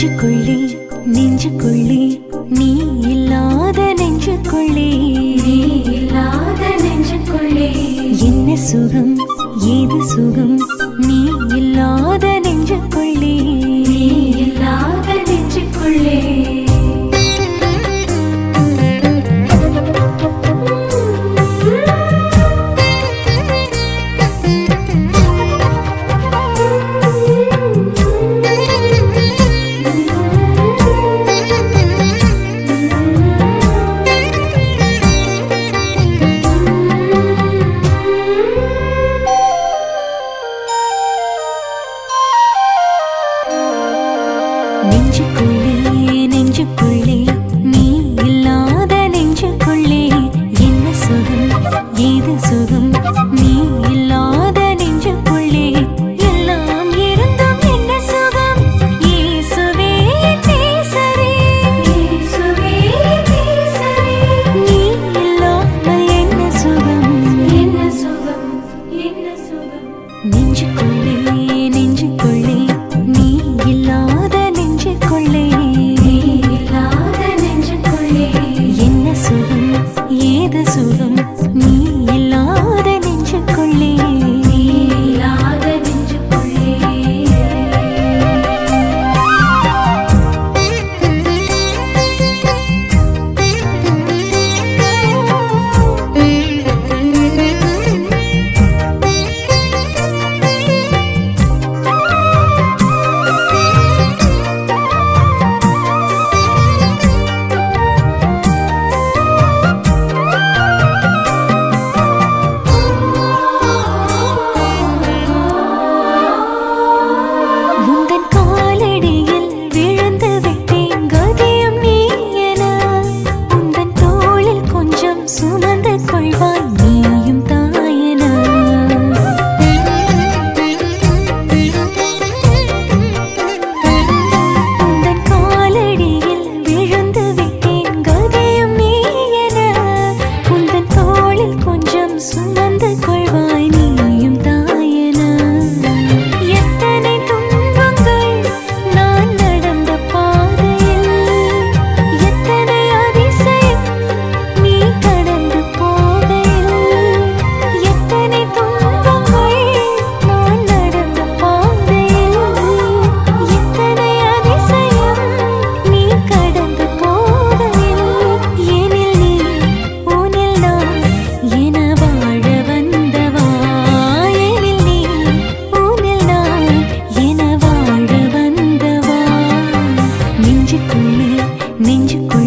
நெஞ்சுக்குள்ளே நெஞ்சுக்குள்ளே நீ இல்லாத நெஞ்சுக்குள்ளே நீ இல்லாத நெஞ்சுக்குள்ளே என்ன சுகம் ஏது சுகம் நீ இல்லாத நெஞ்சுக்குள்ளே நீ இல்லாத நெஞ்சுக்குள்ளே நெஞ்சுக்குள்ளே நெஞ்சுக்குள்ளே நீ இல்லாத நெஞ்சுக்குள்ளே என்ன சுகம் ஏது சுகம் நீ இல்லாத நெஞ்சுக்குள்ளே எல்லாம் இருந்தும் என்ன சுகம் இயேசுவே நேசரே இயேசுவே நேசரே நீ இல்லாமல் என்ன சுகம் என்ன சுகம் என்ன சுகம் நெஞ்சுக்குள்ளே நெஞ்சுக்குள்ளே நீ இல்லாத நெஞ்சுக்குள்ளே நீ இல்லாத நெஞ்சுக்குள்ளே என்ன சுகம் ஏது சுகம் நீ இல்லாத நெஞ்சுக்குள்ளே நீ இல்லாத நெஞ்சுக்குள்ளே உந்தன் காலடியில் விழுந்து விட்டேன் கதியும் நீ என உந்தன் தோளில் கொஞ்சம் சுமந்து கொள்வாய் நீயும் தாயென உந்தன் காலடியில் விழுந்து விட்டேன் கதியும் நீ என உந்தன் தோளில் கொஞ்சம் சுமந்து கொள்வாய் நீயும் தாயென எத்தனை துன்பங்கள் நான் நடந்த பாதையில் எத்தனை அதிசயம் நீ கடந்து போகையில் எத்தனை துன்பங்கள் நான் நடந்த பாதையில் எத்தனை அதிசயம் நீ கடந்து போகையில் எனில் நீ உனில் நான் என வாழ வந்தவா எனில் நீ உனில் நான் என வாழ வந்தவா நெஞ்சுக்குள்ளே நெஞ்சுக்குள்ளே